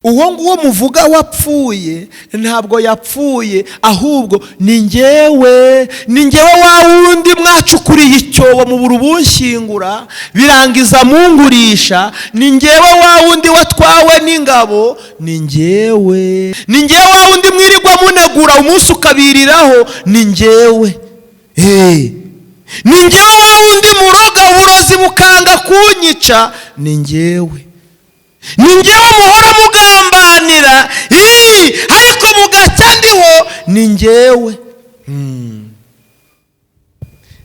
uwo nguwo muvuga wapfuye ntabwo yapfuye, ahubwo ni njyewe wa wundi mwacukuriye icyobo mu burubunshyingura birangiza mungurisha, ni njyewe wa wundi watwawe n'ingabo, ni njyewe wa wundi mwirirwa munegura umunsi ukabiriraho, ni njyewe ni njyewe wa wundi muroga uburozi bukanga kunyica, ni njyewe ni njyewe muhora mugambanira ariko mugacya ndiho, ni njyewe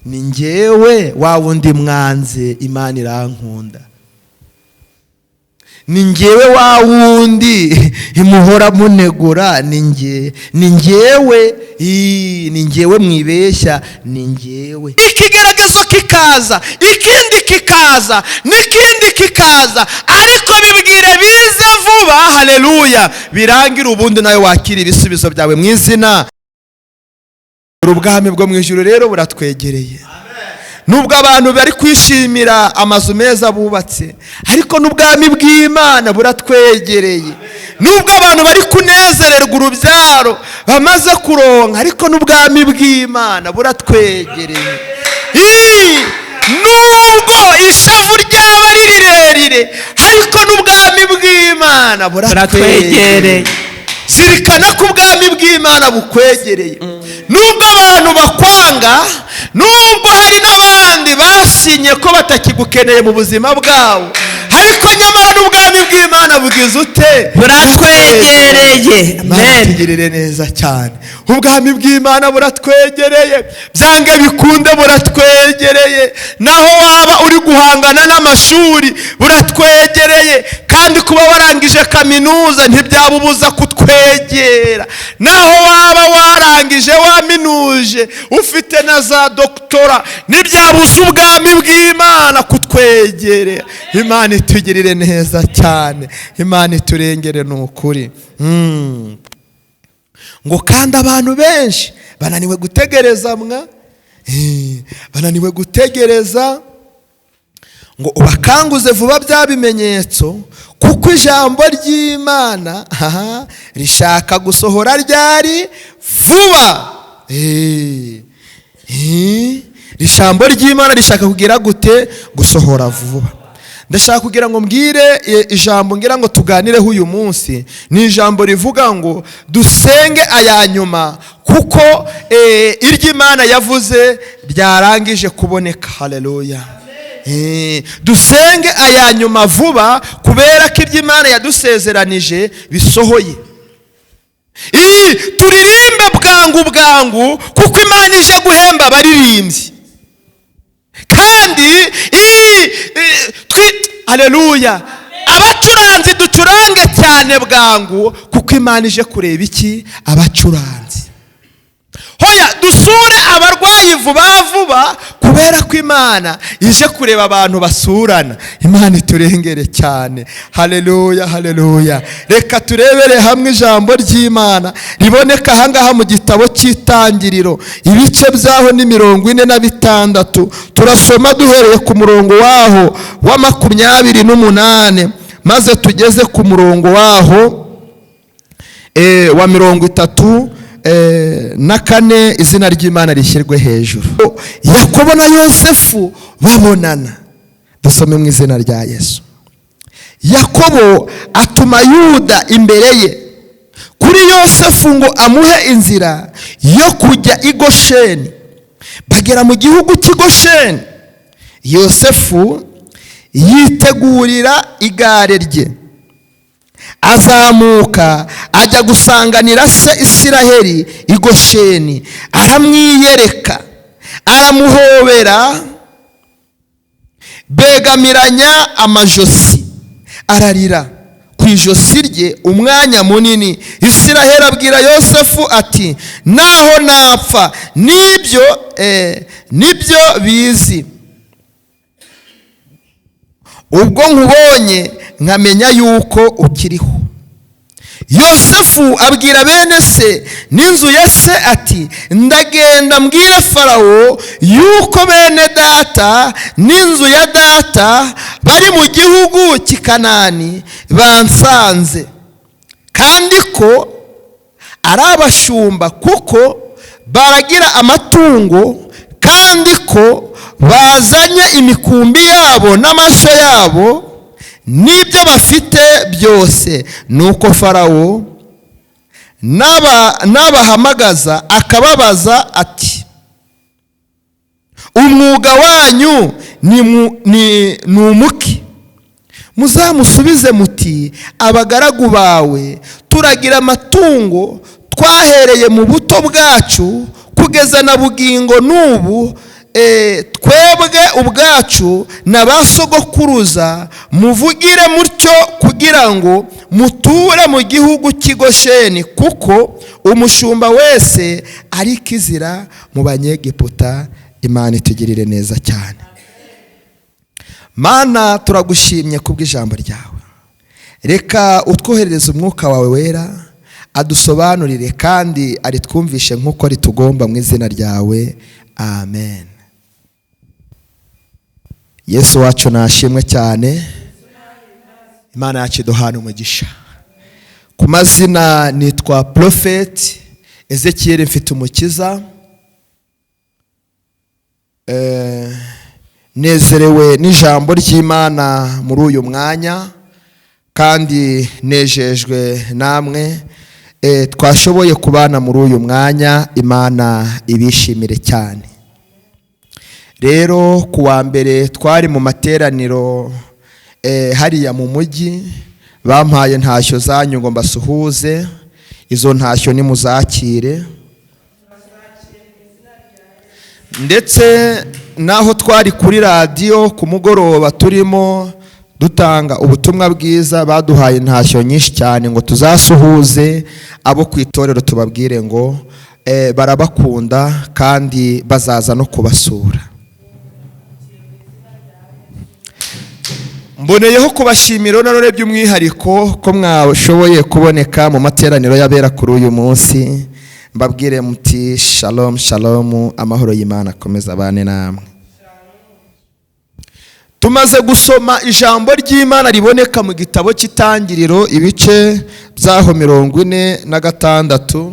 ni njyewe wa wundi mwanze Imana irankunda, ni njyewe wa wundi imuhora munegura, ni njyewe mwibeshya, ni njyewe. Ikigaragazo kikaza, ikindi kikaza, n'ikindi kikaza, ariko bibwire bize vuba, haleluya, birangira ubundi nawe wakira ibisubizo byawe mu izina. Ubwami bwo mu ijuru rero buratwegereye. Nubwo abantu bari kwishimira amazu meza bubatse, ariko n'ubwami bw'Imana buratwegereye. Nubwo abantu bari kunezererwa urubyaro bamaze kuronka, ariko n'ubwami bw'Imana buratwegereye. Nubwo ishavu ryaba ari rirerire, ariko n'ubwami bw'Imana buratwegereye. Zirikana ko ubwami bw'Imana bukwegereye. Nubwo abantu bakwanga, nubwo hari n'abandi basinye ko batakigukeneye mu buzima bwabo, ariko nyamara n'ubwami bw'Imana bugize ute? Buratwegereye. Amen. Tugirire neza cyane. Ubwami bw'Imana buratwegereye, byange bikunde buratwegereye. Naho waba uri guhangana n'amashuri buratwegereye, kandi kuba warangije kaminuza ntibyabubuza kutwegera. Naho waba warangije waminuje ufite na za doktora, ntibyabuza ubwami bw'Imana kutwegerera. Imana itugirire neza cyane, Imana iturengere n'ukuri. Ngo kandi abantu benshi bananiwe gutegereza bananiwe gutegereza, ngo ubakanguze vuba bya bimenyetso, kuko ijambo ry'Imana rishaka gusohora ryari? Vuba. Ijambo ry'Imana rishaka kugira gute? Gusohora vuba. Ndashaka kugira ngo mbwire ijambo ngira ngo tuganireho uyu munsi, ni ijambo rivuga ngo dusenge aya nyuma, kuko iry'Imana yavuze ryarangije kuboneka. Haleluya. Dusenge aya nyuma vuba, kubera ko iry'Imana yadusezeranije bisohoye. Turirimbe bwangu, kuko Imana ije guhemba abaririmbyi. Kandi haleluya, abacuranzi ducurange cyane bwangu, kuko Imana ije kureba iki? Abacuranzi. Hoya dusure abarwayi vuba, kubera ko Imana ije kureba abantu basurana. Imana iturengere cyane. Haleluya, haleluya. Reka turebere hamwe ijambo ry'Imana riboneka ahangaha mu gitabo cy'Itangiriro, ibice byaho ni 46. Turasoma duhereye ku murongo waho wa 28, maze tugeze ku murongo waho wa 34. Izina ry'Imana rishyirwe hejuru. Yakobo na Yosefu babonana. Dusome mu izina rya Yesu. Yakobo atuma Yuda imbere ye kuri Yosefu ngo amuhe inzira yo kujya i Gosheni. Bagera mu gihugu cy'i Gosheni. Yosefu yitegurira igare rye, azamuka ajya gusanganira se Isiraheli i Gosheni. Aramwiyereka, aramuhobera, begamiranya amajosi, ararira ku ijosi rye umwanya munini. Isiraheli abwira Yosefu ati, naho napfa nibyo bizi, ubwo nkubonye nkamenya yuko ukiriho. Yosefu abwira bene se n'inzu ya se ati, ndagenda mbwire Farawo yuko bene data n'inzu ya data bari mu gihugu cy'i Kanani bansanze, kandi ko ari abashumba kuko baragira amatungo, kandi ko bazanye imikumbi yabo n'amashyo yabo n'ibyo bafite byose. Nuko Farawo n'abahamagaza akababaza ati, umwuga wanyu ni umuki? Muzamusubize muti, abagaragu bawe turagira amatungo, twahereye mu buto bwacu kugeza na bugingo n'ubu, twebwe ubwacu na ba sogokuruza. Muvugire mutyo kugira ngo muture mu gihugu cy'i Gosheni, kuko umushumba wese ari kizira mu Banyegiputa. Imana itugirire neza cyane. Mana, turagushimye kubw'ijambo ryawe. Reka utwoherereze umwuka wawe wera, adusobanurire kandi aritwumvishe nk'uko ritugomba, mu izina ryawe, amen. Yesu wacu nashimwe cyane. Imana yacu iduhane umugisha. Ku mazina nitwa Prophet Ezekiel Mfitumukiza. Nezerewe n'ijambo ry'Imana muri uyu mwanya, kandi nejejwe namwe twashoboye kubana muri uyu mwanya. Imana ibishimire cyane. Rero kuwa mbere twari mu materaniro hariya mu mujyi, bampaye ntashyo zanyu ngo mbasuhuze. Izo ntashyo nimuzakire. Ndetse naho twari kuri radiyo ku mugoroba turimo dutanga ubutumwa bwiza, baduhaye ntashyo nyinshi cyane ngo tuzasuhuze abo ku itorero, tubabwire ngo barabakunda kandi bazaza no kubasura. Mboneyeho kubashimira none by'umwihariko ko mwashoboye kuboneka mu materaniro y'abera kuri uyu munsi. Mbabwire muti shalom shalom, amahoro y'Imana akomeza abane namwe. Tumaze gusoma ijambo ry'Imana riboneka mu gitabo cy'Itangiriro, ibice byaho 46.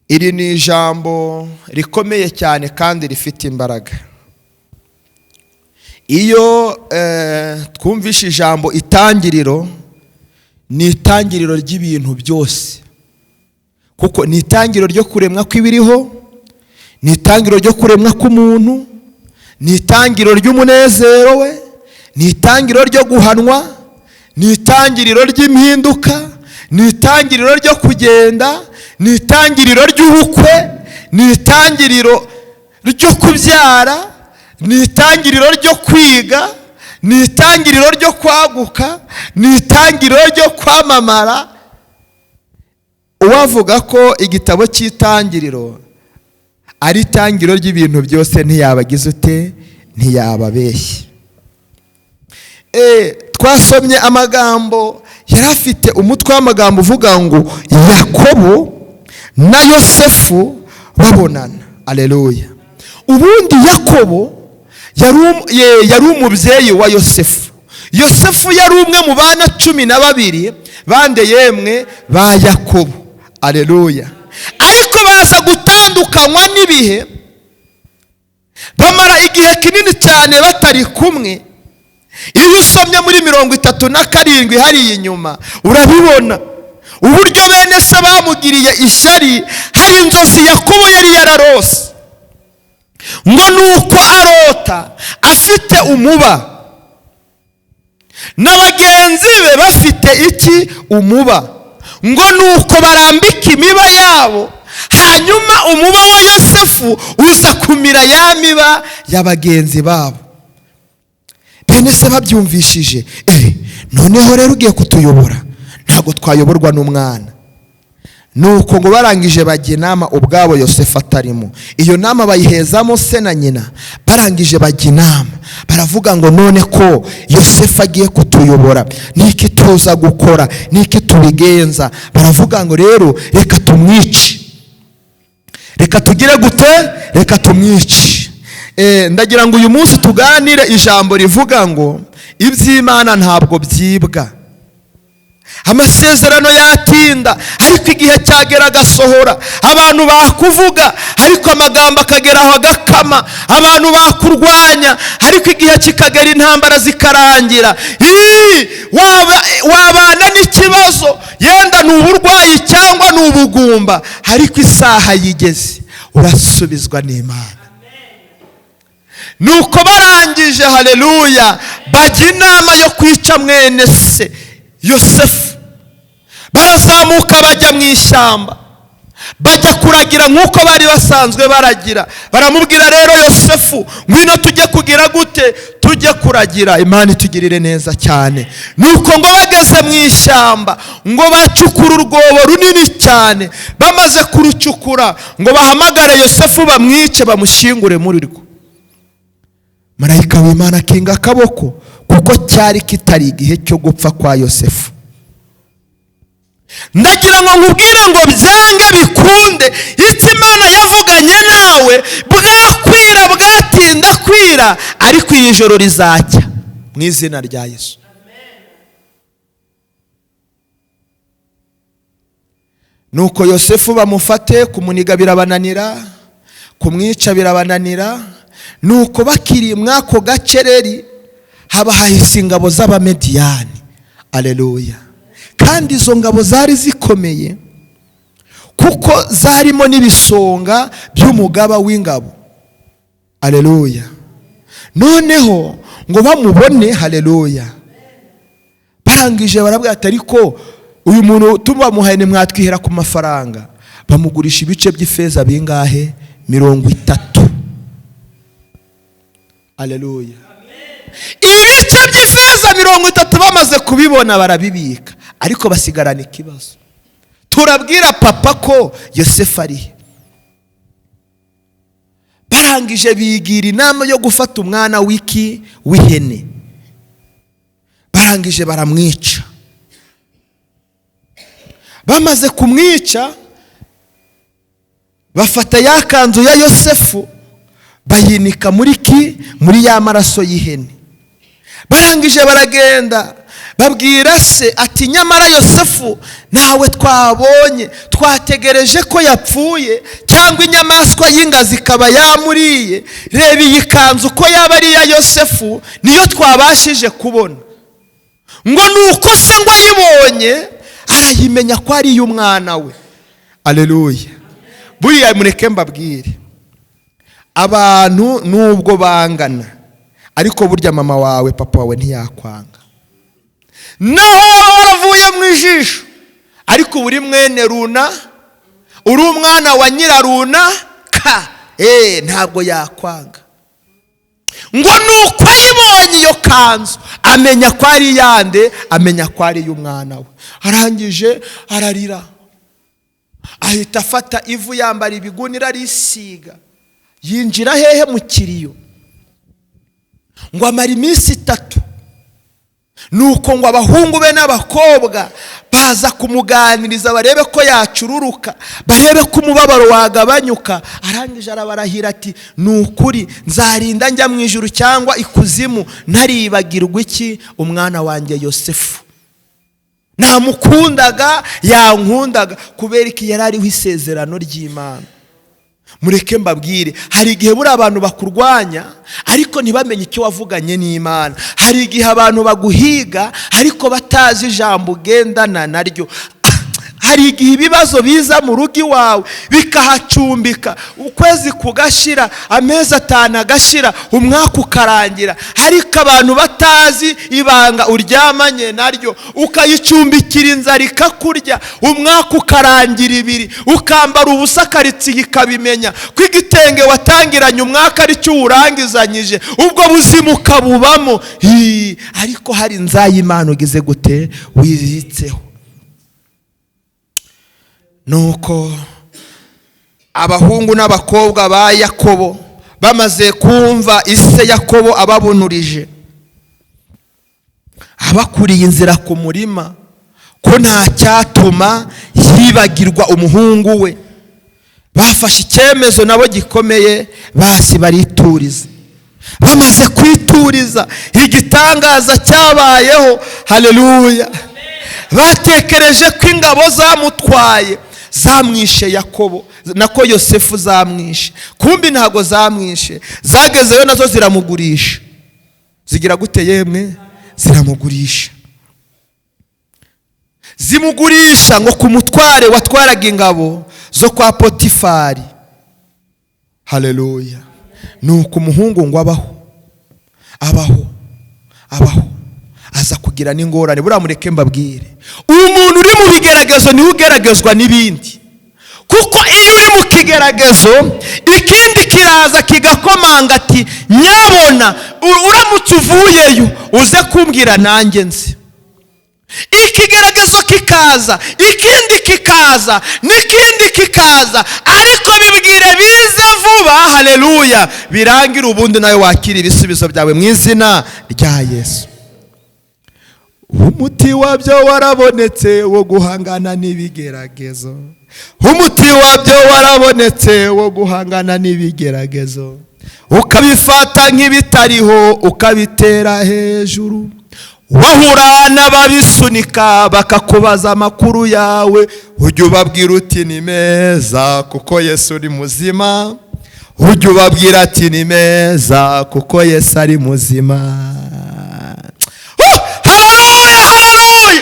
Iri ni ijambo rikomeye cyane kandi rifite imbaraga. Iyo twumvishe ijambo itangiriro, ni itangiriro ry'ibintu byose, kuko ni itangiriro ryo kuremwa kw'ibiriho, ni itangiriro ryo kuremwa k'umuntu, ni itangiriro ry'umunezero we, ni itangiriro ryo guhanwa, ni itangiriro ry'impinduka, ni itangiriro ryo kugenda, ni itangiriro ry'ubukwe, ni itangiriro ryo kubyara, ni itangiriro ryo kwiga, ni itangiriro ryo kwaguka, ni itangiriro ryo kwamamara. Uwavuga ko igitabo cy'Itangiriro ari itangiriro ry'ibintu byose ntiyabagize ute, ntiyababeshye. Twasomye amagambo yari afite umutwe w'amagambo uvuga ngo Yakobo na Yosefu babonana. Aleluya. Ubundi Yakobo yari umubyeyi wa Yosefu. Yosefu yari umwe mu bana 12 bande yemwe ba Yakobo. Aleluya. Ariko baza gutandukanywa n'ibihe, bamara igihe kinini cyane batari kumwe. Iyo usomye muri 37 hariya inyuma urabibona uburyo bene se bamugiriye ishyari. Hari inzozi Yakobo yari yararose, ngo nuko arota afite umuba n'abagenzi be bafite iki, umuba, ngo nuko barambika imiba yabo, hanyuma umuba wa Yosefu uza kumira ya miba y'abagenzi babo. Bene se babyumvishije, noneho rero ugiye kutuyobora, ntabwo twayoborwa n'umwana. Nuko ngo barangije bajya inama ubwabo, Yosefu atarimo. Iyo nama bayihezamo se na nyina. Barangije bajya inama, baravuga ngo none ko Yosefu agiye kutuyobora, niki tuza gukora, niki tubigenza? Baravuga ngo rero reka tumwice, reka tugire gute, reka tumwice. Ndagira ngo uyu munsi tuganire ijambo rivuga ngo iby'Imana ntabwo byibwa. amasezerano yatinda ariko igihe cyagera agasohora, abantu bakuvuga ariko amagambo akagera aho agakama, abantu bakurwanya ariko igihe kikagera intambara zikarangira. Wabana n'ikibazo, yenda ni uburwayi cyangwa ni ubugumba, ariko isaha yigeze urasubizwa n'Imana. Nuko barangije, haleluya, bajya inama yo kwica mwene se Yosefu. Barazamuka bajya mu ishyamba, bajya kuragira nk'uko bari basanzwe baragira. Baramubwira rero Yosefu, ngwino tujye kugira gute? Tujye kuragira. Imana itugirire neza cyane. Nuko ngo bageze mu ishyamba, ngo bacukura urwobo runini cyane. Bamaze kurucukura, ngo bahamagare Yosefu bamwice, bamushingure muri rwo. Marayika w'Imana akinga akaboko, kuko cyari kitari igihe cyo gupfa kwa Yosefu. Ndagira ngo nkubwire ngo byange bikunde, icyo Imana yavuganye nawe bwakwira bwatinda kwira, ariko iyi joro rizacya mu izina rya Yesu. Nuko Yosefu bamufate, kumuniga birabananira, kumwica birabananira. Nuko bakiri mwako gacereri, haba hahise ingabo z'Abamediyani. Aleluya. Kandi izo ngabo zari zikomeye, kuko zarimo n'ibisonga by'umugaba w'ingabo. Aleluya. Noneho ngo bamubone, haleluya, barangije barabwira ati ariko uyu muntu tumuhaye nimwatwihera ku mafaranga. Bamugurisha ibice by'ifeza bingahe? 30. Aleluya. Ibice by'ifeza 30 bamaze kubibona barabibika, ariko basigarana ikibazo. Turabwira papa ko Yosefu ari. Barangije bigira inama yo gufata umwana w'ihene. Barangije baramwica. Bamaze kumwica, bafata ya kanzu ya Yosefu bayinika muri ya maraso y'ihene. Barangije baragenda babwira se ati nyamara Yosefu nawe twabonye, twategereje ko yapfuye cyangwa inyamaswa y'ingazi ikaba yamuriye. Reba iyi kanzu ko yaba ari ya Yosefu, niyo twabashije kubona. Ngo nuko se ngo ayibonye arayimenya ko ari y'umwana we. Aleluya. Buriya mureke mbabwire, abantu nubwo bangana, ariko burya mama wawe papa wawe ntiyakwanga. Naho waravuye mu ijisho, ariko buri mwene runa, uri umwana wa nyiraruna ka, ntabwo yakwanga. Ngo nuko ayibonye iyo kanzu amenya ko ari yande, amenya ko ari y'umwana we. Arangije ararira, ahita afata ivu yambara ibigunira arisiga, yinjira hehe? Mu kiriyo. Ngo amara iminsi 3. Nuko ngo abahungu be n'abakobwa baza kumuganiriza, barebe ko yacururuka, barebe ko umubabaro wagabanyuka. Arangije arabarahira ati nukuri nzarinda njya mu ijuru cyangwa ikuzimu ntaribagirwa iki? Umwana wanjye Yosefu. Namukundaga, yankundaga, kubera iki yari ariho isezerano ry'Imana. Mureke mbabwire, hari igihe buri abantu bakurwanya ariko ntibamenye icyo wavuganye n'Imana. Hari igihe abantu baguhiga ariko batazi ijambo ugendana naryo. Hari igihe ibibazo biza mu rugo iwawe bikahacumbika, ukwezi kugashira, amezi 5 agashira, umwaka ukarangira, ariko abantu batazi ibanga uryamanye naryo, ukayicumbikira inzara ikakurya, umwaka ukarangira 2, ukambara ubusa karitsiye ikabimenya ko igitenge watangiranye umwaka ari cyo urangizanyije, ubwo buzima ukabubamo. Ariko hari nzayimana ugize gute? Wizitseho. Nuko abahungu n'abakobwa ba Yakobo bamaze kumva ise Yakobo ababunurije, abakuriye inzira ku murima, ko nta cyatuma yibagirwa umuhungu we, bafashe icyemezo nabo gikomeye, basi barituriza. Bamaze kwituriza, igitangaza cyabayeho. Haleluya. batekereje ko ingabo zamutwaye zamwishe Yakobo nako Yosefu zamwishe. Kumbi ntago zamwishe, zagezeyo nazo ziramugurisha. Zigira gute yemwe? Ziramugurisha. Zimugurisha ngo ku mutware watwaraga ingabo zo kwa Potifari. Haleluya. Nuko umuhungu ngo abaho aza kugira n'ingorane. Buriya mureke mbabwire, umuntu uri mu bigeragezo niwe ugeragezwa n'ibindi. Kuko iyo uri mu kigeragezo ikindi kiraza kigakomanga ati nyabona uramutse uvuyeyo uze kumbwira nanjye nzi. Ikigeragezo kikaza, ikindi kikaza, n'ikindi kikaza, ariko bibwire bize vuba. Haleluya. Birangira ubundi nawe wakira ibisubizo byawe mu izina rya Yesu. Umuti wabyo warabonetse wo guhangana n'ibigeragezo. Umuti wabyo warabonetse wo guhangana n'ibigeragezo. Ukabifata nk'ibitariho ukabitera hejuru. Wahura n'ababisunika bakakubaza amakuru yawe, ujye ubabwira uti ni meza kuko Yesu ari muzima. Ujye ubabwira ati ni meza kuko Yesu ari muzima. Haleluya.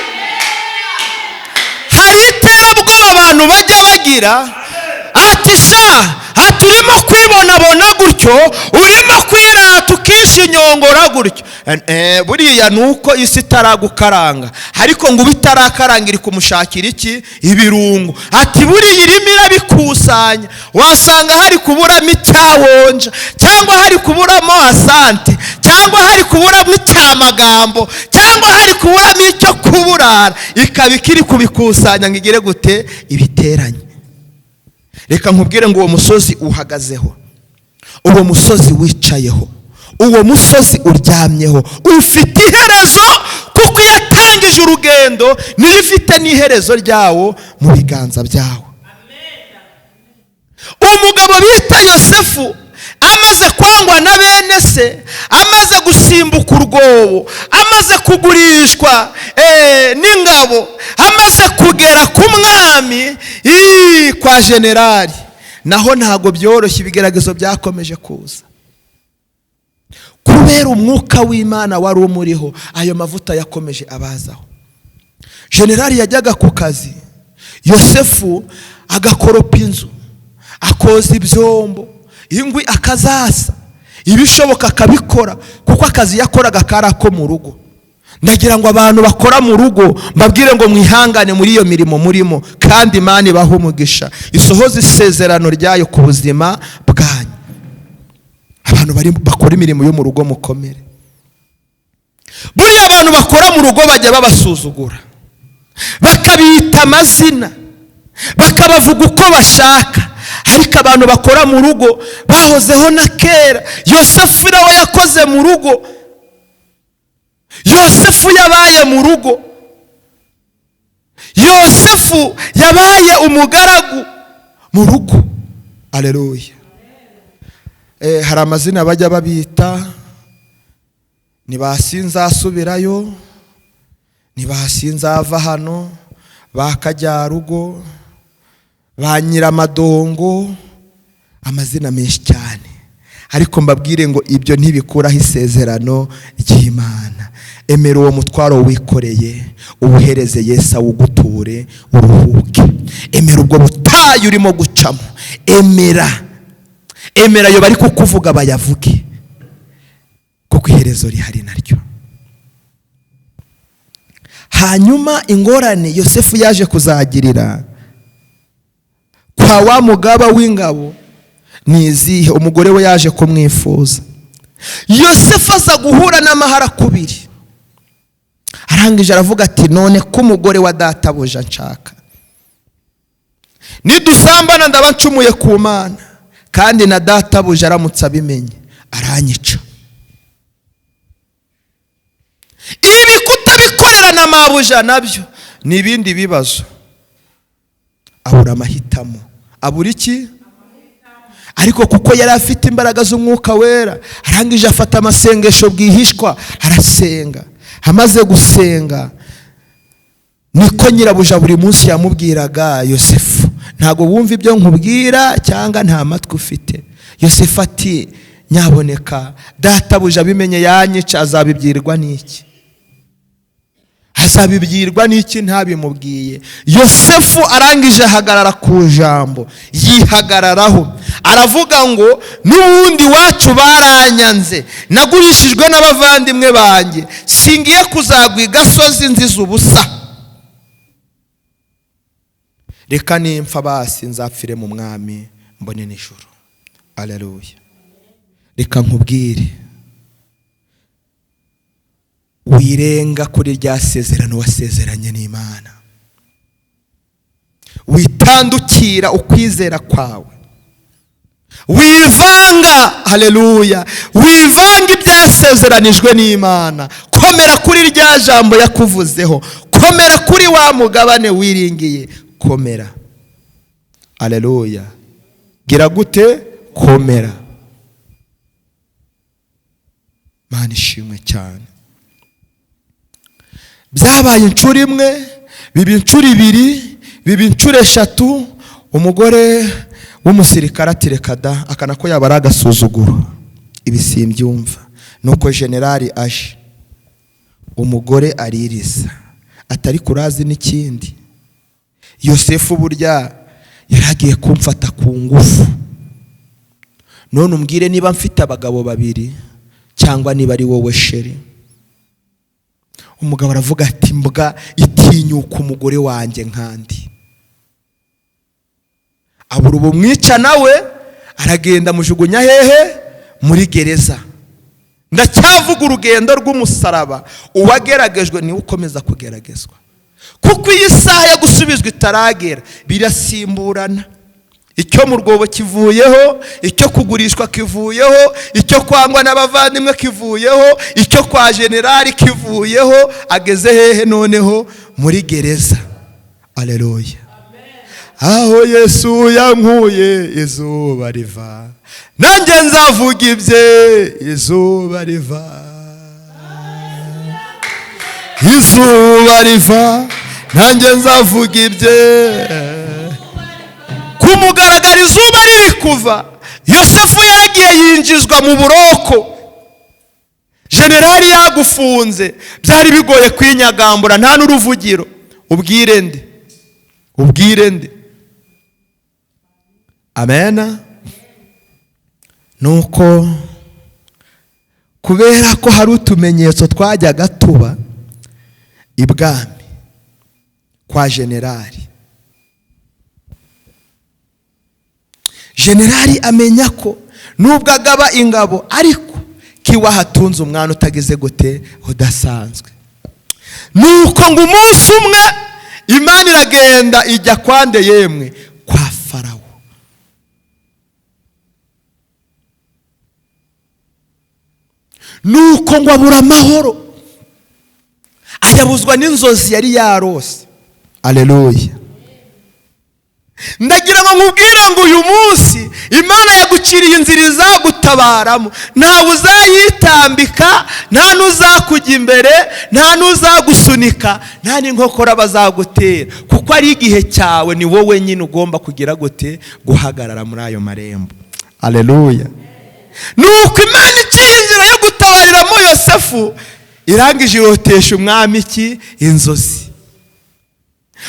Hari iterabwoba abantu bajya bagira ati sha turimo kwibonabona gutyo, urimo kwirata ukishinyongora gutyo. Buriya nuko isi itaragukaranga, ariko ngo ubitarakaranga iri kumushakira iki? Ibirungo. Ati buriya irimo irabikusanya, wasanga hari kuburamo icyawonja, cyangwa hari kuburamo asante, cyangwa hari kuburamo icyamagambo, cyangwa hari kuburamo icyo kuburara, ikaba ikiri kubikusanya ngo igire gute? Ibiteranye. Reka nkubwire ngo uwo musozi uhagazeho, uwo musozi wicayeho, uwo musozi uryamyeho ufite iherezo, kuko yatangije urugendo nirifite n'iherezo ryawo mu biganza byawo. Umugabo bita Yosefu amaze kwangwa na bene se, amaze gusimbuka urwobo, amaze kugurishwa n'ingabo, amaze kugera ku mwami kwa generali, naho ntago byoroshye. Ibigeragezo byakomeje kuza kubera umwuka w'Imana wari umuriho. Ayo mavuta yakomeje abazaho. Generali yajyaga ku kazi, Yosefu agakoropa inzu, akoza ibyombo, ingwi akazasa, ibishoboka akabikora, kuko akazi yakoraga kari ako mu rugo. Ndagira ngo abantu bakora mu rugo mbabwire ngo mwihangane muri iyo mirimo murimo, kandi Imana ibahe umugisha, isohoze isezerano ryayo ku buzima bwanyu. Abantu bakora imirimo yo mu rugo mukomere. Buriya abantu bakora mu rugo bajya babasuzugura, bakabita amazina, bakabavuga uko bashaka, ariko abantu bakora mu rugo bahozeho na kera. Yosefu nawe yakoze mu rugo, Yosefu yabaye mu rugo, Yosefu yabaye umugaragu mu rugo. Haleluya. Hari amazina bajya babita, ntibasinzasubirayo, ntibasinzava hano, bakajyarugo, ba nyiramadongo, amazina menshi cyane. Ariko mbabwire ngo ibyo ntibikuraho isezerano ry'Imana. Emera uwo mutwaro wikoreye, ubuhereze Yesu awuguture, uruhuke. Emera ubwo butayu urimo gucamo, emera yo bari kukuvuga bayavuge, kuko iherezo rihari naryo. Hanyuma ingorane Yosefu yaje kuzagirira kwa wa mugaba w'ingabo ni izihe? Umugore we yaje kumwifuza. Yosefu aza guhura n'amahara kubiri, arangije aravuga ati none ko umugore wa databuja nshaka, nidusambana ndaba ncumuye ku Mana, kandi na databuja aramutse abimenye aranyica. Ibi kutabikorera na mabuja nabyo ni ibindi bibazo. Abura amahitamo. Abura iki? Ariko kuko yari afite imbaraga z'umwuka wera, arangije afata amasengesho bwihishwa, arasenga. Amaze gusenga niko nyirabuja buri munsi yamubwiraga Yosefu, ntabwo wumva ibyo nkubwira cyangwa nta matwi ufite. Yosefu ati nyaboneka databuja abimenye yanyica azabibwirwa n'iki? Azabibwirwa n'iki ntabimubwiye? Yosefu arangije ahagarara ku jambo, yihagararaho aravuga ngo n'ubundi wacu baranyanze, nagurishijwe n'abavandimwe banjye, singiye kuzagwa igasozi nziza ubusa. Reka nimpfa basi nzapfire mu mwami mbone n'ijuru. Haleluya. Reka nkubwire, wirenga kuri rya sezerano wasezeranye n'Imana, witandukira ukwizera kwawe, wivanga. Haleluya. Wivanga ibyasezeranijwe n'Imana. Komera kuri rya jambo yakuvuzeho, komera kuri wa mugabane wiringiye, komera. Haleluya. Gira gute? Komera. Mana ishimwe cyane. Byabaye inshuro imwe, biba inshuro ibiri, biba inshuro eshatu. Umugore w'umusirikare ati reka da, akana ko yaba ari agasuzuguro, ibi simbyumva. Nuko generali aje, umugore aririza atari kurazi n'ikindi, Yosefu burya yaragiye kumfata ku ngufu, none umbwire niba mfite abagabo babiri cyangwa niba ari wowe sheri. Umugabo aravuga ati mbwa itinyuka umugore wanjye nkandi. Abura ubumwica nawe aragenda mujugunya hehe? Muri gereza. Ndacyavuga urugendo rw'umusaraba, uwageragejwe niwe ukomeza kugeragezwa, kuko iyi saha yo gusubizwa itaragera. Birasimburana, icyo mu rwobo kivuyeho, icyo kugurishwa kivuyeho, icyo kwangwa n'abavandimwe kivuyeho, icyo kwa generali kivuyeho. Ageze hehe noneho? Muri gereza. Haleluya. Aho Yesu yankuye izuba riva, nanjye nzavuga ibye izuba riva. Izuba riva, nanjye nzavuga ibye. Kumugaragara izuba riri kuva, Yosefu yaragiye yinjizwa mu buroko. Generali yagufunze, byari bigoye kwinyagambura, nta n'uruvugiro. Ubwire nde? Ubwire nde? Amena. Nuko kubera ko hari utumenyetso twajyaga tuba ibwami kwa generali, generali amenya ko nubwo agaba ingabo ariko kiwa hatunze umwana utageze gute udasanzwe. Nuko ngo umunsi umwe Imana iragenda ijya kwande yemwe kwa Farawo. Nuko ngo abura amahoro, ayabuzwa n'inzozi yari yarose. Haleluya. Ndagira ngo nkubwire ngo uyu munsi Imana yaguciriye inzira izagutabaramo. Ntawe uzayitambika, nta n'uzakujya imbere, nta n'uzagusunika, nta n'inkokora bazagutera, kuko ari igihe cyawe. Ni wowe nyine ugomba kugira gute? Guhagarara muri ayo marembo. Haleluya. Nuko Imana iciye inzira yo gutabariramo Yosefu, irangije irotesha umwami iki? Inzozi.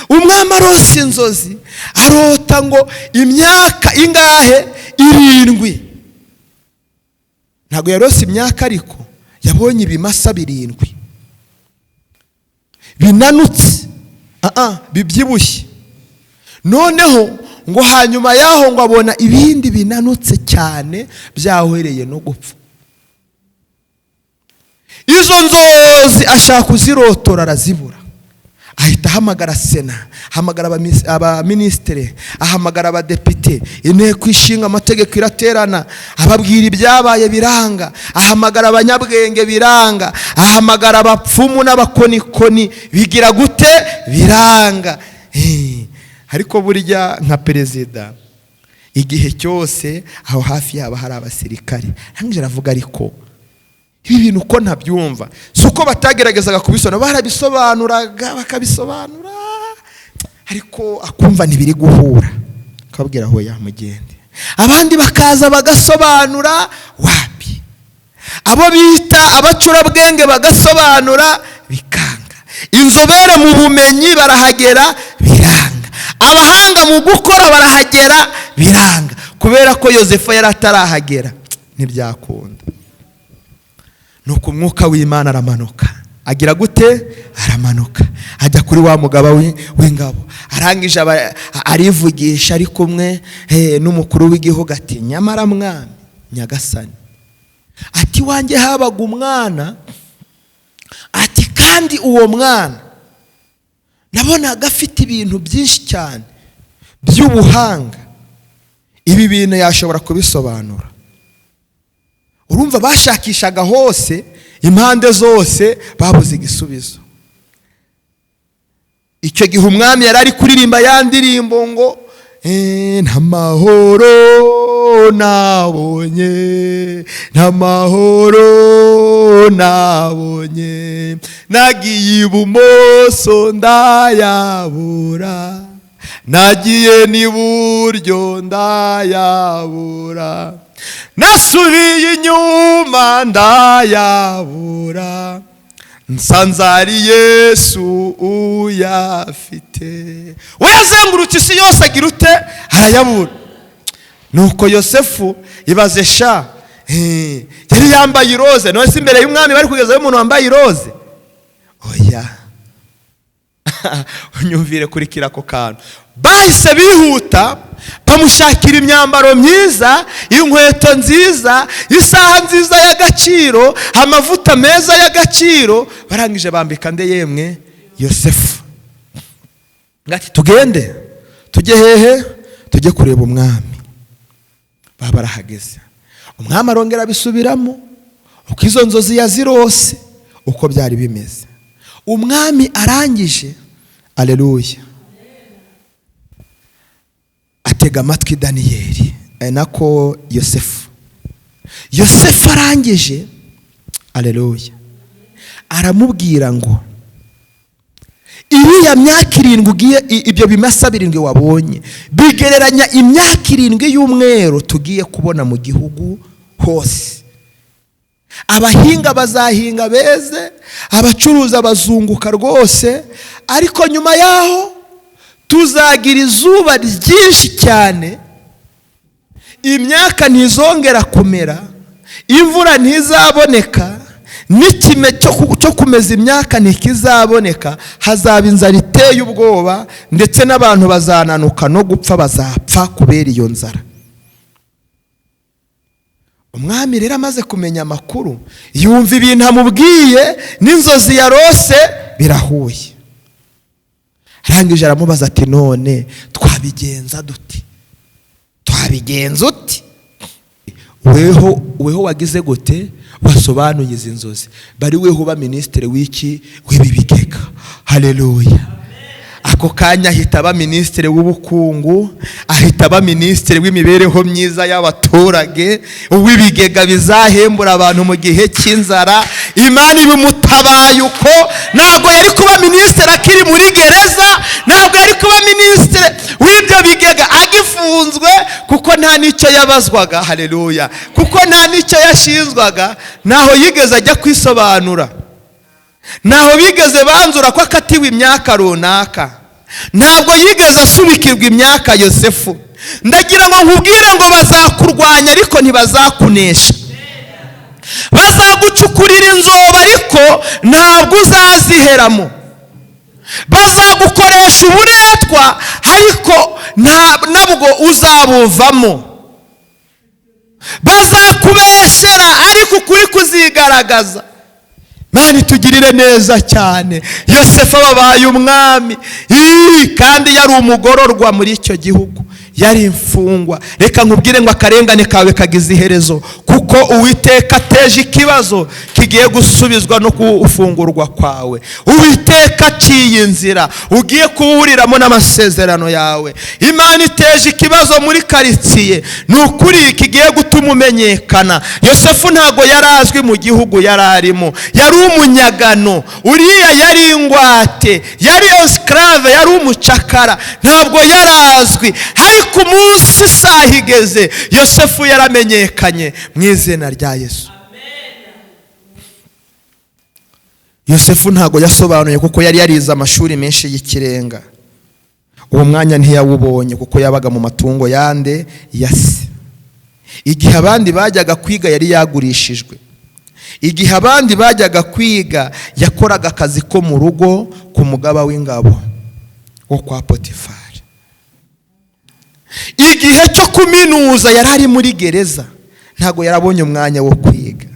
Umwami arose inzozi, arota ngo imyaka ingahe? 7. Ntabwo yarose imyaka, ariko yabonye ibimasa 7 binanutse, bibyibushye. Noneho ngo hanyuma yaho ngo abona ibindi binanutse cyane byahwereye no gupfa. Izo nzozi ashaka kuzirotora arazibura. Ahita ahamagara Sena, ahamagara abaministre, ahamagara abadepite, inteko ishinga amategeko iraterana, ababwira ibyabaye biranga, ahamagara abanyabwenge biranga, ahamagara abapfumu n'abakonikoni bigira gute? Biranga. Ariko burya nka perezida igihe cyose aho hafi yaba hari abasirikare. Hangije aravuga ariko ibi bintu uko ntabyumva, suko batageragezaga kubisobanura, barabisobanuraga bakabisobanura ariko akumva ntibiri guhura, akabwira hoya mugende. Abandi bakaza bagasobanura, wapi. Abo bita abacurabwenge bagasobanura, bikanga. Inzobere mu bumenyi barahagera, biranga. Abahanga mu gukora barahagera, biranga. Kubera ko Yosefu yari atarahagera, ntibyakunda. Nuko umwuka w'Imana aramanuka. Agira gute? Aramanuka ajya kuri wa mugaba w'ingabo. Arangije arivugisha ari kumwe n'umukuru w'igihugu ati, nyamara mwami nyagasani, ati wanjye habaga umwana, ati kandi uwo mwana nabonaga afite ibintu byinshi cyane by'ubuhanga, ibi bintu yashobora kubisobanura. Urumva bashakishaga hose, impande zose babuze igisubizo. Icyo gihe umwami yari ari kuririmba ya ndirimbo ngo nta mahoro nabonye, nta mahoro nabonye, nagiye ibumoso ndayabura, nagiye n'iburyo ndayabura, nasubiye inyuma ndayabura, nsanze ari Yesu uyafite. We yazengurutse isi yose agira ute? Arayabura. Nuko Yosefu ibaze sha, yari yambaye iroze, none se imbere y'umwami bari kugezayo umuntu wambaye iroze? Oya. Unyumvire kuri kirako kantu. Bahise bihuta bamushakira imyambaro myiza, inkweto nziza, isaha nziza y'agaciro, amavuta meza y'agaciro, barangije bambika nde yemwe Yosefu. Ngati tugende, tujye hehe? Tujye kureba umwami. Baba barahageze. Umwami arongera bisubiramo uko izo nzozi yazirose uko byari bimeze. Umwami arangije, aleluya, atega amatwi Daniyeli, nako Yosefu. Yosefu arangije, aleluya, aramubwira ngo iriya myaka 7 ugiye, ibyo bimasa 7 wabonye bigereranya imyaka 7 y'umwero tugiye kubona mu gihugu hose. Abahinga bazahinga beze, abacuruza bazunguka rwose, ariko nyuma yaho tuzagira izuba ryinshi cyane, imyaka ntizongera kumera, imvura ntizaboneka, n'ikime cyo kumeza imyaka ntikizaboneka, hazaba inzara iteye ubwoba, ndetse n'abantu bazananuka no gupfa, bazapfa kubera iyo nzara. Umwami rero amaze kumenya amakuru, yumva ibintu amubwiye n'inzozi yarose birahuye. Arangije aramubaza ati, none twabigenza duti? Twabigenza uti? Weho wagize gute? Wasobanuye izi nzozi. Bari weho ba ministre w'iki? W'ibi bigega. Haleluya. Ako kanya ahita aba ministre w'ubukungu, ahita aba ministre w'imibereho myiza y'abaturage, uw'ibigega bizahembura abantu mu gihe cy'inzara. Imana ibimutabaye uko. Ntabwo yari kuba ministre akiri muri gereza, ntabwo yari kuba ministre w'ibyo bigega agifunzwe, kuko nta nicyo yabazwaga. Haleluya. Kuko nta nicyo yashinzwaga, naho yigeze ajya kwisobanura, naho bigeze banzura ko akatiwe imyaka runaka, ntabwo yigeze asubikirwa imyaka Yosefu. Ndagira ngo nkubwire ngo bazakurwanya ariko ntibazakunesha, bazagucukurira inzoba ariko ntabwo uzaziheramo, bazagukoresha uburetwa ariko ntabwo uzabuvamo, bazakubeshera ariko ukuri kuzigaragaza. Mani tugirire neza cyane. Yosefu ababaye umwami, kandi yari umugororwa muri icyo gihugu, yari imfungwa. Reka nkubwire ngo akarengane kawe kagize iherezo, kuko Uwiteka ateje ikibazo kigiye gusubizwa no gufungurwa kwawe. Uwiteka aciye inzira ugiye kuwuriramo n'amasezerano yawe. Imana iteje ikibazo muri karitsiye, ni ukuri kigiye gutuma umenyekana. Yosefu ntago yari azwi mu gihugu yari arimo, yari umunyagano. Uriya yari ingwate, yari esclave, yari umucakara, ntabwo yari azwi. Ariko umunsi isaha igeze, Yosefu yaramenyekanye mu izina rya Yesu. Yosefu ntago yasobanuye kuko yari yarize amashuri menshi y'ikirenga. Uwo mwanya ntiyawubonye kuko yabaga mu matungo yande ya se. Igihe abandi bajyaga kwiga yari yagurishijwe. Igihe abandi bajyaga kwiga yakoraga akazi ko mu rugo ku mugaba w'ingabo wo kwa Potifari. Igihe cyo kuminuza yari ari muri gereza, ntago yarabonye umwanya wo kwiga.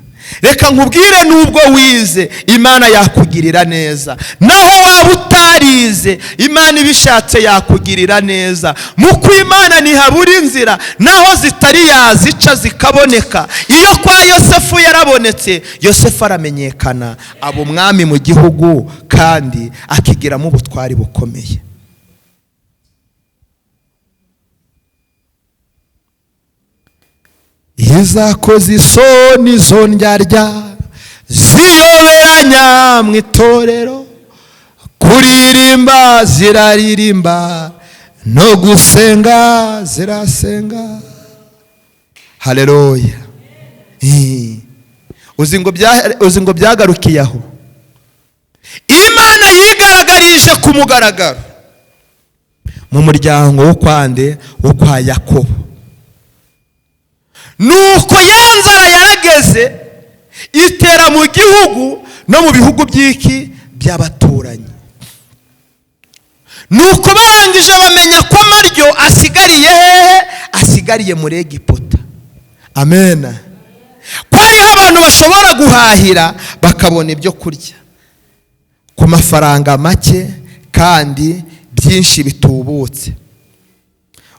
Reka nkubwire, nubwo wize Imana yakugirira neza, naho waba utarize Imana ibishatse yakugirira neza. Mu kw'Imana ntihabura inzira, naho zitari yazica zikaboneka. Iyo kwa Yosefu yarabonetse, Yosefu aramenyekana, aba umwami mu gihugu kandi akigiramo ubutwari bukomeye. Izakoze isoni zo ndyarya ziyoberanya mu itorero, kuririmba ziraririmba no gusenga zirasenga. Haleluya. Uzi ngo byagarukiye aho. Imana yigaragarije ku mugaragaro mu muryango wo kwande wo kwa Yakobo. Nuko ya nzara yarageze itera mu gihugu no mu bihugu by'iki by'abaturanyi. Nuko barangije bamenya ko amaryo asigariye hehe? Asigariye muri Egiputa. Amen. Ko hariho abantu bashobora guhahira bakabona ibyo kurya ku mafaranga make kandi byinshi bitubutse.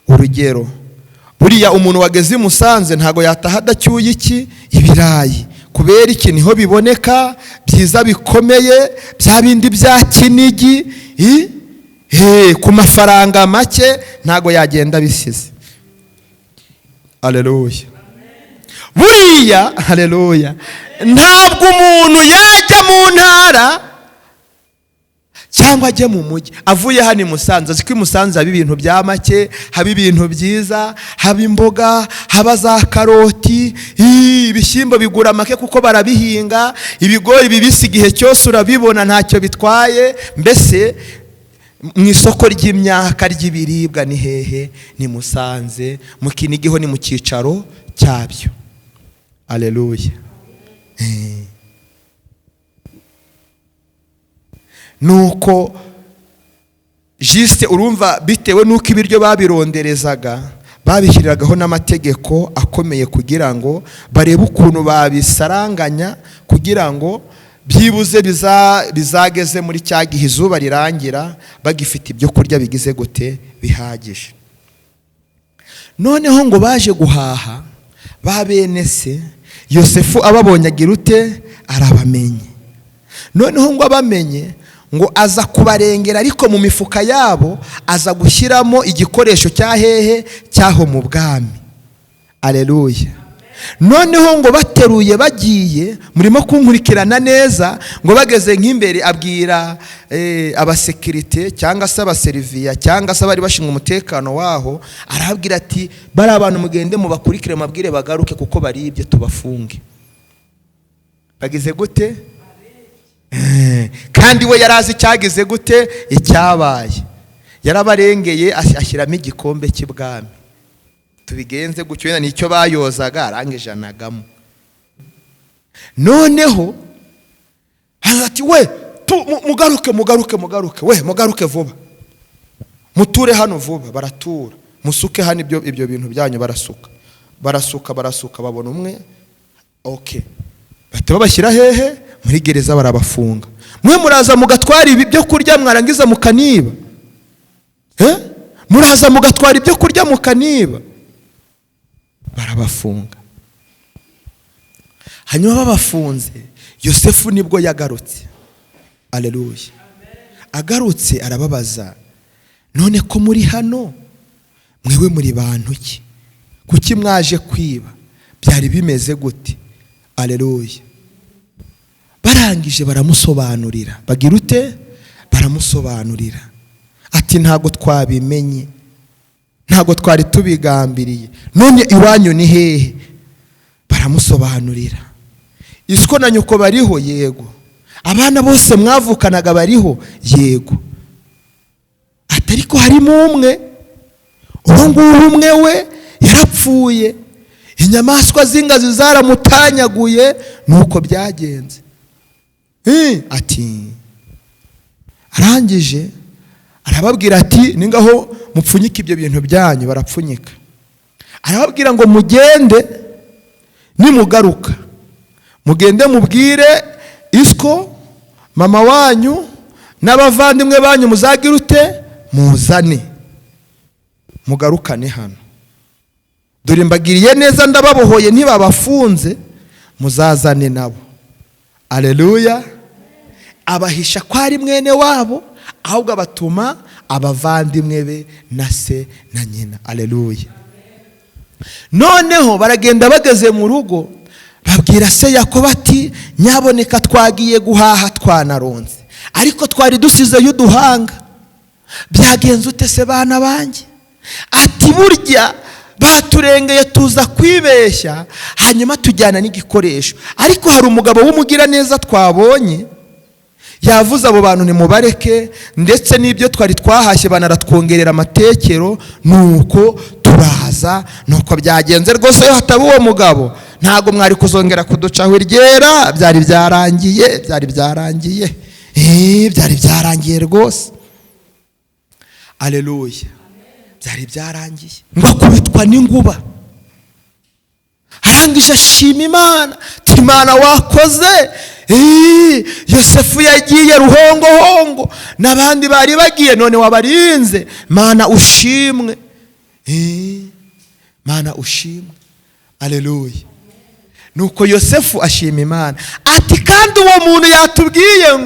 Urugero, buriya umuntu wageze i Musanze ntago yataha adacyuye iki? Ibirayi. Kubera iki? Niho biboneka byiza bikomeye, bya bindi bya Kinigi, ku mafaranga make ntago yagenda bisize. Haleluya. Buriya, haleluya, ntabwo umuntu yajya mu ntara cyangwa ajye mu mujyi avuye hano i Musanze. Azi ko i Musanze haba ibintu bya make, haba ibintu byiza, haba imboga, haba za karoti, ibishyimbo bigura make kuko barabihinga, ibigori bibisi igihe cyose urabibona ntacyo bitwaye. Mbese mu isoko ry'imyaka ry'ibiribwa ni hehe? Ni Musanze. Mu Kinigi ho ni mu cyicaro cyabyo. Haleluya. Nuko juste urumva bitewe nuko ibiryo babironderezaga babishyiragaho n'amategeko akomeye kugira ngo barebe ukuntu babisaranganya kugira ngo byibuze bizageze muri cya gihe izuba rirangira bagifite ibyo kurya bigize gute bihagije. Noneho ngo baje guhaha ba bene se, Yosefu ababonye agira ute? Arabamenye. Noneho ngo abamenye ngo aza kubarengera, ariko mu mifuka yabo aza gushyiramo igikoresho cya hehe? Cyaho mu bwami. Aleluya. Noneho ngo bateruye bagiye, murimo kunkurikirana neza, ngo bageze nk'imbere abwira abasekirite cyangwa se abaseriviya cyangwa se abari bashinzwe umutekano waho, arabwira ati bari abantu mugende mubakurikire mabwire bagaruke kuko baribye tubafunge. Bagize gute? Kandi we yarazi cyagize gute? Icyabaye. Yarabarengeye ashyiramo igikombe cy'ibwami. Tubigenze gutyo wenda nicyo bayozaga arangije anagamo. Noneho ati we mugaruke we mugaruke vuba, muture hano vuba. Baratura, musuke hano ibyo bintu byanyu. Barasuka babona umwe. Okay, bahita babashyira hehe? Muri gereza barabafunga. Mwe muraza mugatwara ibi byo kurya mwarangiza mukaniba, muraza mugatwara ibyo kurya mukaniba. Barabafunga. Hanyuma babafunze, Yosefu nibwo yagarutse. Aleluya. Agarutse arababaza, none ko muri hano mwewe muri bantu ki? Kuki mwaje kwiba? Byari bimeze gute? Aleluya. Barangije baramusobanurira. Bagira ute? Baramusobanurira. Ati ntago twabimenye, ntago twari tubigambiriye. None iwanyu ni hehe? Baramusobanurira. Isko na nyuko bariho? Yego. Abana bose mwavukanaga bariho? Yego. Atariko harimo umwe, uwo nguwo umwe we yarapfuye, inyamaswa z'ingazi zaramutanyaguye, nuko byagenze. Ati arangije arababwira ati ningaho mupfunyika ibyo bintu byanyu. Barapfunyika. Arababwira ngo mugende, nimugaruka mugende mubwire Isko mama wanyu n'abavandimwe banyu muzagira ute? Muzane mugarukane hano. Dore mbagiriye neza, ndababohoye ntibabafunze, muzazane nabo. Aleluya. Abahisha ko ari mwene wabo, ahubwo abatuma abavandimwe be na se na nyina. Aleluya. Noneho baragenda bageze mu rugo, babwira se Yakobo ati nyaboneka twagiye guhaha twanaronze, ariko twari dusizeyo uduhanga. Byagenze ute se bana banjye? Ati burya baturengeye tuza kwibeshya, hanyuma tujyana n'igikoresho, ariko hari umugabo w'umugira neza twabonye, yavuze abo bantu nimubareke, ndetse n'ibyo twari twahashye banaratwongerera amatekero, nuko turaza. Nuko byagenze rwose. Iyo hataba uwo mugabo ntago mwari kuzongera kuducaho iryera. Byari byarangiye, byari byarangiye, byari byarangiye rwose. Aleluya. Byari byarangiye. Ngo akubitwa n'inguba. Arangije ashima Imana, ati Imana wakoze. Yosefu yagiye ruhongohongo, n'abandi bari bagiye, none wabarinze. Mana ushimwe. Mana ushimwe. Aleluya. Nuko Yosefu ashima Imana. Ati kandi uwo muntu yatubwiye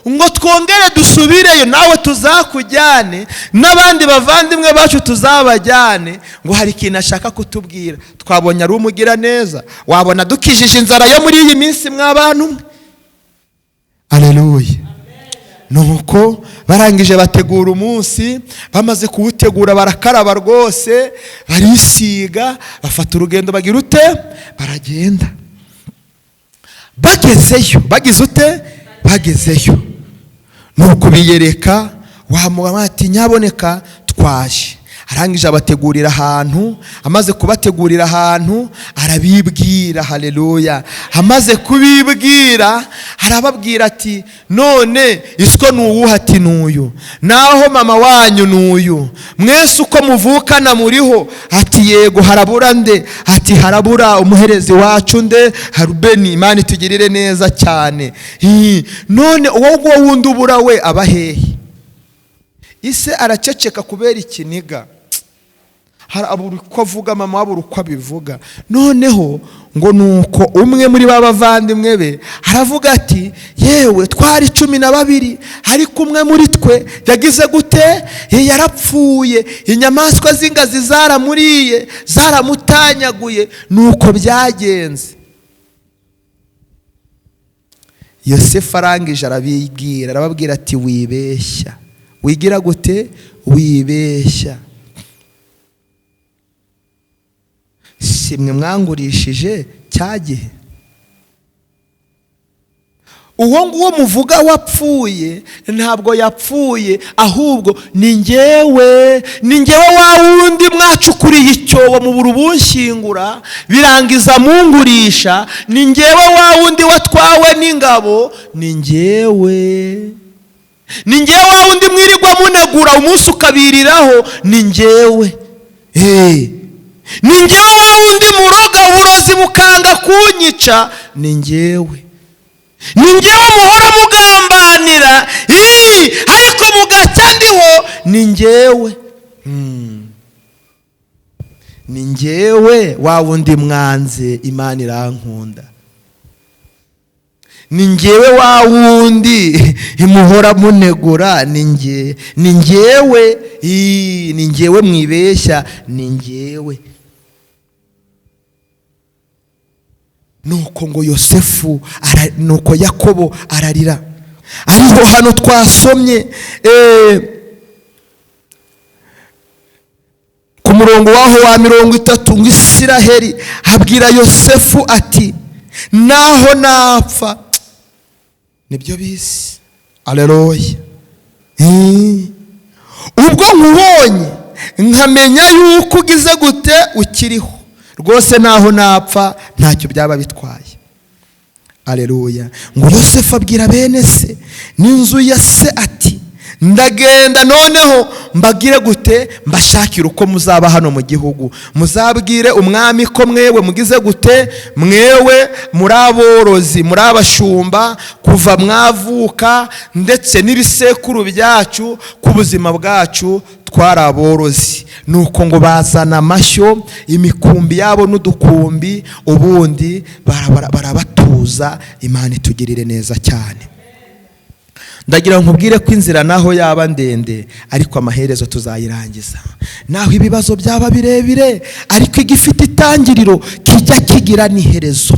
ngo twongere dusubireyo, nawe tuzakujyane, n'abandi bavandimwe bacu tuzabajyane, ngo hari ikintu ashaka kutubwira. Twabonye ari umugira neza. Wabona dukijije inzara yo muri iyi minsi mw'abantu mwe. Aleluya. Nuko barangije bategura umunsi, bamaze kuwutegura barakaraba rwose, barisiga, bafata urugendo. Bagira ute? Baragenda. Bagezeyo, bagize ute? Bagezeyo. Nuko biyereka wa mugabo ati nyaboneka twaje. Arangije abategurira ahantu, amaze kubategurira ahantu arabibwira. Haleluya. Amaze kubibwira arababwira ati none Isko nuwuha? Ati nuyu. Naho mama wanyu nuyu? Mwese uko muvukana muriho? Ati yego. Harabura nde? Ati harabura umuherezi wacu nde? Harubeni. Imana itugirire neza cyane. None uwo nguwo wundi ubura we aba hehe? Ise araceceka kubera ikiniga. Harabura uko avuga, mama wabura uko abivuga. Noneho ngo nuko umwe muri b'abavandimwe be aravuga ati yewe twari 12, ariko umwe muri twe yagize gute? Yarapfuye, inyamaswa z'ingazi zaramuriye, zaramutanyaguye. Nuko byagenze. Yosefu arangije arabibwira, arababwira ati wibeshya. Wigira gute? Wibeshya. Simwe mwangurishije cyagihe. Uwo nguwo muvuga wapfuye ntabwo yapfuye, ahubwo ni njyewe wa wundi mwacukuriye icyobo mu burubunshyingura birangiza mungurisha. Ni njyewe wa wundi watwawe n'ingabo. Ni njyewe wa wundi mwirirwa munegura umunsi ukabiriraho. Ni njyewe. Ni njyewe wa wundi muroga uburozi bukanga kunyica. Ni njyewe. Ni njyewe muhora mugambanira, ariko mugacya ndiho. Ni njyewe. ni njyewe wa wundi mwanze Imana irankunda, ni njyewe wa wundi imuhora munegura, ni njyewe mwibeshya, ni njyewe. Nuko ngo Yosefu nuko Yakobo ararira. Ariho hano twasomye ku murongo waho wa 30 ngo Isiraheli abwira Yosefu ati naho napfa. Nibyo bisi. Aleluya. Ubwo nkubonye nkamenya yuko ugize gute ukiriho, rwose naho napfa ntacyo byaba bitwaye. Aleluya. Ngo Yosefu abwira bene se n'inzu ya se ati ndagenda noneho mbagire gute, mbashakira uko muzaba hano mu gihugu, muzabwire umwami ko mwewe mugize gute, mwewe muri aborozi, muri abashumba kuva mwavuka, ndetse n'ibisekuru byacu ku buzima bwacu twari aborozi. Nuko ngo bazana amashyo, imikumbi yabo n'udukumbi, ubundi barabatuza. Imana itugirire neza cyane. Ndagira nkubwire ko inzira naho yaba ndende ariko amaherezo tuzayirangiza. Naho ibibazo byaba birebire ariko igifite itangiriro kijya kigira n'iherezo.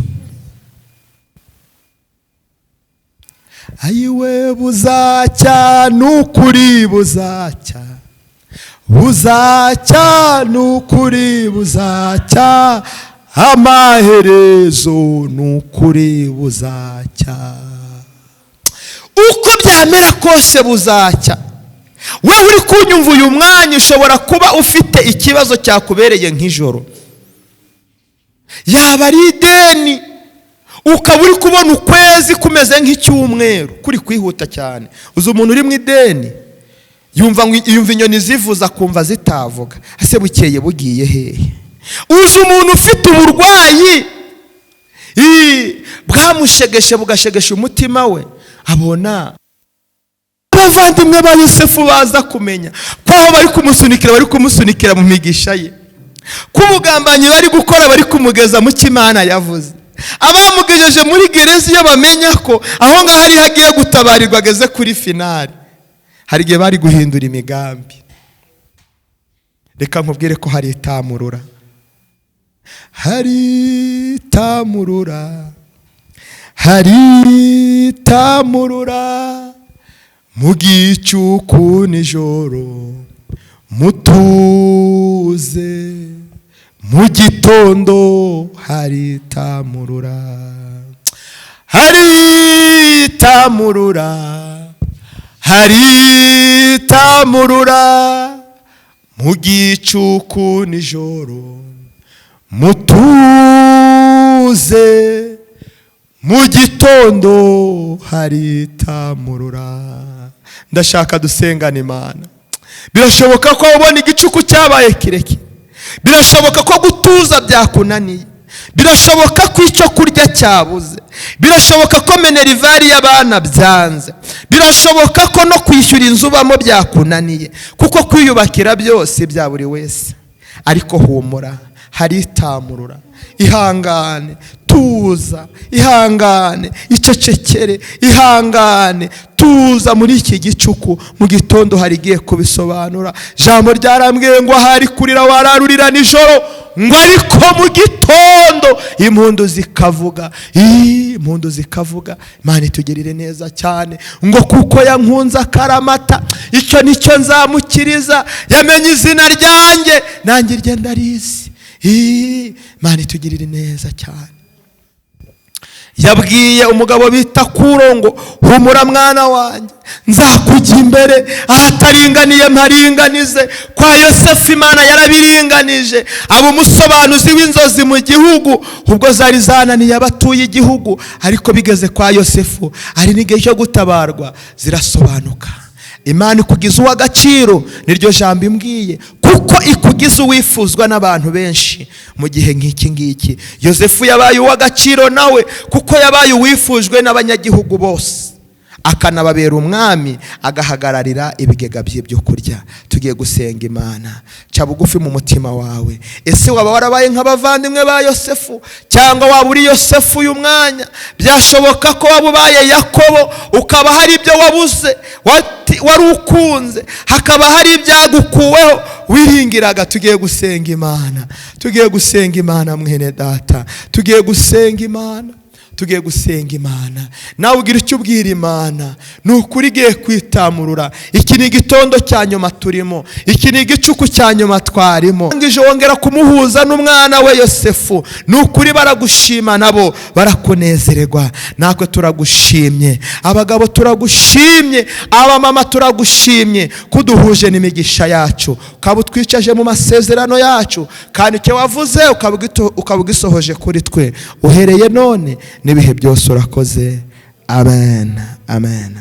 Ayiwe buzacya n'ukuri buzacya, buzacya n'ukuri buzacya, amaherezo n'ukuri buzacya. Uko byamera kose buzacya. Wewe uri kunyumva uyu mwanya ushobora kuba ufite ikibazo cyakubereye nk'ijoro, yaba ari ideni, ukaba uri kubona ukwezi kumeze nk'icyumweru kuri kwihuta cyane. Uzi umuntu uri mu ideni yumva inyoni zivuza kumva zitavuga, ase bukeye bugiye hehe. Uzi umuntu ufite uburwayi bwamushegeshe bugashegesha umutima we, abona abavandimwe ba Yosefu baza kumenya ko aho bari kumusunikira mu migisha ye, ko ubugambanyi bari gukora bari kumugeza mu cy'Imana yavuze. Abamugejeje muri gereza iyo bamenya ko aho ngaho ari hagiye gutabarirwa ageze kuri finali, hari igihe bari guhindura imigambi. Reka nkubwire ko hari itamurura, hari itamurura, hari itamurura mu gicuku nijoro, mutuze mu gitondo hari itamurura, hari itamurura, hari itamurura mu gicuku nijoro, mutuze mu gitondo hari itamurura. Ndashaka dusengana Imana. Birashoboka ko ubona igicuku cyabaye kirekire, birashoboka ko gutuza byakunaniye, birashoboka ko icyo kurya cyabuze, birashoboka ko minerivare y'abana byanze, birashoboka ko no kwishyura inzu bamo byakunaniye, kuko kwiyubakira byose bya buri wese. Ariko humura, hari itamurura. Ihangane, tuza, ihangane, icecekere, ihangane, tuza muri iki gicuku. Mu gitondo hari giye kubisobanura. Jambo ryarambwiye ngo hari kurira wararurira nijoro, ngo ariko mu gitondo impundu zikavuga. Impundu zikavuga. Imana itugirire neza cyane. Ngo kuko yankunze akaramata, icyo nicyo nzamukiriza. Yamenye izina ryanjye, nanjye rye ndarizi. Imana itugirire neza cyane. Yabwiye umugabo bita Kuro ngo humura mwana wanjye, nzakujya imbere, ahataringaniye mparinganize. Kwa Yosefu Imana yarabiringanije, aba umusobanuzi w'inzozi mu gihugu, ubwo zari zananiye abatuye igihugu. Ariko bigeze kwa Yosefu, ari n'igihe cyo gutabarwa, zirasobanuka. Imana ikugize uw'agaciro, niryo jambo imbwiye, kuko ikugize uwifuzwa n'abantu benshi mu gihe nk'iki ngiki. Yosefu yabaye uw'agaciro nawe, kuko yabaye uwifujwe n'abanyagihugu bose. akanababera umwami, agahagararira ibigega by'ibyo kurya. Tugiye gusenga Imana. Ca bugufi mu mutima wawe. Ese waba warabaye nk'abavandimwe ba Yosefu, cyangwa waba uri Yosefu uyu mwanya? Byashoboka ko waba ubaye Yakobo, ukaba hari ibyo wabuze wari ukunze, hakaba hari ibyagukuweho wiringiraga. Tugiye gusenga Imana. Tugiye gusenga Imana mwene data. Tugiye gusenga Imana. Tugiye gusenga Imana. Nawe ugira icyo ubwira Imana. Ni ukuri igiye kwitamurura. Iki ni igitondo cya nyuma turimo. Iki ni igicuku cya nyuma twarimo. Ngije wongera kumuhuza n'umwana we Yosefu. Ni ukuri baragushima, nabo barakunezererwa. Natwe turagushimye. Abagabo turagushimye. Abamama turagushimye. Kuduhuje n'imigisha yacu. Ukaba utwicaje mu masezerano yacu. Kandi icyo wavuze ukaba ugisohoje kuri twe. Uhereye none n'ibihe byose urakoze. Amen. Amen.